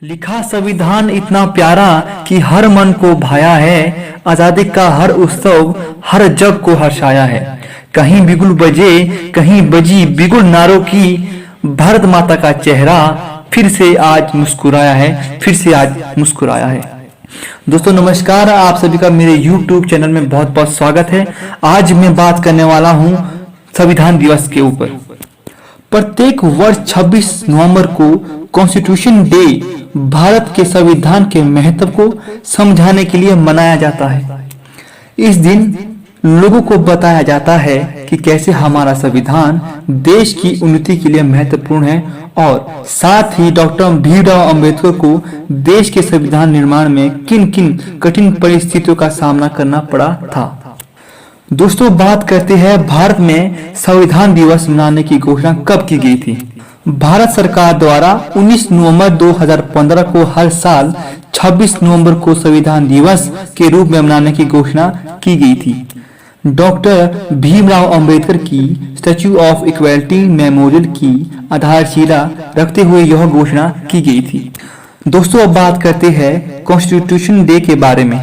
लिखा संविधान इतना प्यारा कि हर मन को भाया है। आजादी का हर उत्सव हर जग को हर्षाया है। कहीं बिगुल बजे कहीं बजी बिगुल नारों की, भारत माता का चेहरा फिर से आज मुस्कुराया है। दोस्तों नमस्कार, आप सभी का मेरे YouTube चैनल में बहुत बहुत स्वागत है। आज मैं बात करने वाला हूँ संविधान दिवस के ऊपर। प्रत्येक वर्ष 26 नवंबर को कॉन्स्टिट्यूशन डे भारत के संविधान के महत्व को समझाने के लिए मनाया जाता है। इस दिन लोगों को बताया जाता है कि कैसे हमारा संविधान देश की उन्नति के लिए महत्वपूर्ण है और साथ ही डॉक्टर भीमराव अंबेडकर को देश के संविधान निर्माण में किन किन कठिन परिस्थितियों का सामना करना पड़ा था। दोस्तों बात करते हैं भारत में संविधान दिवस मनाने की घोषणा कब की गई थी। भारत सरकार द्वारा 19 नवंबर 2015 को हर साल 26 नवंबर को संविधान दिवस के रूप में मनाने की घोषणा की गई थी। डॉक्टर भीमराव अंबेडकर की स्टैच्यू ऑफ इक्वलिटी मेमोरियल की आधारशिला रखते हुए यह घोषणा की गई थी। दोस्तों अब बात करते हैं कॉन्स्टिट्यूशन डे के बारे में।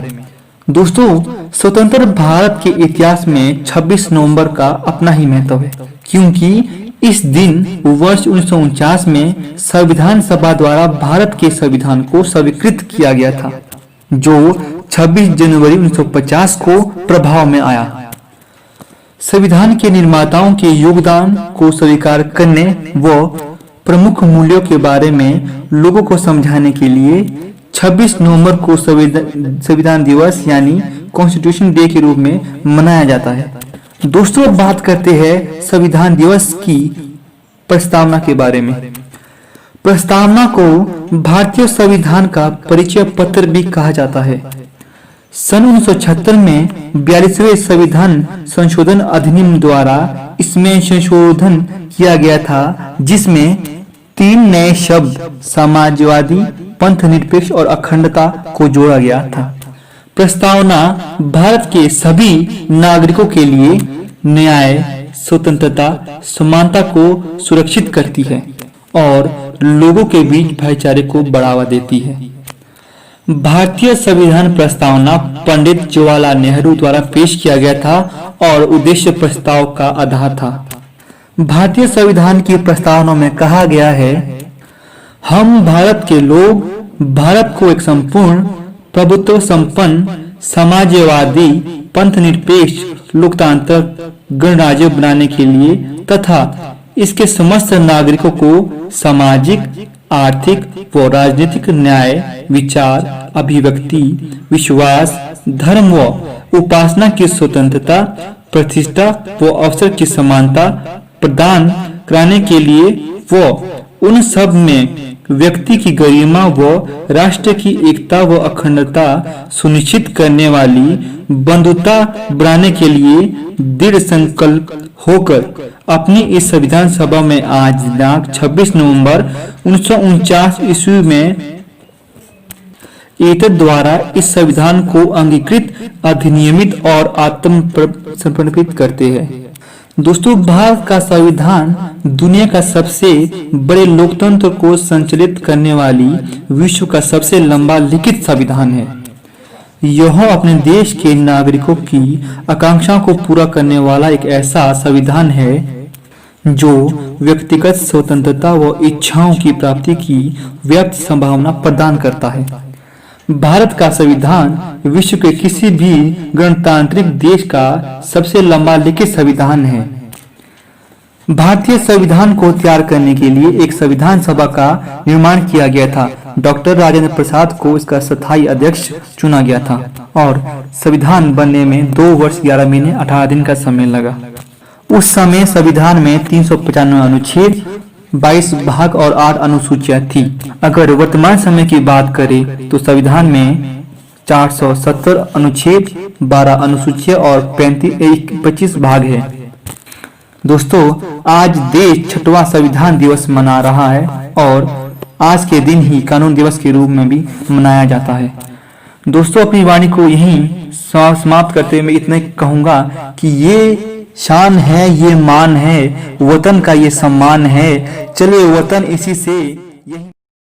दोस्तों स्वतंत्र भारत के इतिहास में 26 नवंबर का अपना ही महत्व है, क्योंकि इस दिन वर्ष 1949 में संविधान सभा द्वारा भारत के संविधान को स्वीकृत किया गया था, जो 26 जनवरी 1950 को प्रभाव में आया। संविधान के निर्माताओं के योगदान को स्वीकार करने व प्रमुख मूल्यों के बारे में लोगों को समझाने के लिए 26 नवंबर को संविधान दिवस यानी कॉन्स्टिट्यूशन डे के रूप में मनाया जाता है। दोस्तों बात करते हैं संविधान दिवस की प्रस्तावना के बारे में। प्रस्तावना को भारतीय संविधान का परिचय पत्र भी कहा जाता है। सन 1976 में 42वें संविधान संशोधन अधिनियम द्वारा इसमें संशोधन किया गया था, जिसमें 3 नए शब्द समाजवादी, पंथनिरपेक्ष और अखंडता को जोड़ा गया था। प्रस्तावना भारत के सभी नागरिकों के लिए न्याय, स्वतंत्रता, समानता को सुरक्षित करती है और लोगों के बीच भाईचारे को बढ़ावा देती है। भारतीय संविधान प्रस्तावना पंडित जवाहरलाल नेहरू द्वारा पेश किया गया था और उद्देश्य प्रस्ताव का आधार था। भारतीय संविधान की प्रस्तावना में कहा गया है, हम भारत के लोग भारत को एक संपूर्ण प्रभुत्व संपन्न समाजवादी, पंथनिरपेक्ष, लोकतांत्रिक गणराज्य बनाने के लिए तथा इसके समस्त नागरिकों को सामाजिक, आर्थिक व राजनीतिक न्याय, विचार, अभिव्यक्ति, विश्वास, धर्म व उपासना की स्वतंत्रता, प्रतिष्ठा व अवसर की समानता प्रदान कराने के लिए व उन सब में व्यक्ति की गरिमा व राष्ट्र की एकता व अखंडता सुनिश्चित करने वाली बंधुता बनाने के लिए दृढ़ संकल्प होकर अपनी इस संविधान सभा में आज दिनांक 26 नवंबर 1949 ईस्वी में एतद द्वारा इस संविधान को अंगीकृत, अधिनियमित और आत्मसमर्पित करते हैं। दोस्तों भारत का संविधान दुनिया का सबसे बड़े लोकतंत्र को संचालित करने वाली विश्व का सबसे लंबा लिखित संविधान है। यह अपने देश के नागरिकों की आकांक्षाओं को पूरा करने वाला एक ऐसा संविधान है जो व्यक्तिगत स्वतंत्रता व इच्छाओं की प्राप्ति की व्यापक संभावना प्रदान करता है। भारत का संविधान विश्व के किसी भी गणतांत्रिक देश का सबसे लंबा लिखित संविधान है। भारतीय संविधान को तैयार करने के लिए एक संविधान सभा का निर्माण किया गया था। डॉक्टर राजेंद्र प्रसाद को इसका स्थायी अध्यक्ष चुना गया था और संविधान बनने में 2 वर्ष 11 महीने 18 दिन का समय लगा। उस समय संविधान में 395 अनुच्छेद, 22 भाग और 8 अनुसूचियां थी। अगर वर्तमान समय की बात करें तो संविधान में 470 अनुच्छेद, 12 अनुसूचियां और 25 भाग है। दोस्तों आज देश 6वां संविधान दिवस मना रहा है और आज के दिन ही कानून दिवस के रूप में भी मनाया जाता है। दोस्तों अपनी वाणी को यहीं समाप्त करते हुए मैं इतना कहूंगा कि ये शान है, ये मान है, वतन का ये सम्मान है। चले वतन इसी से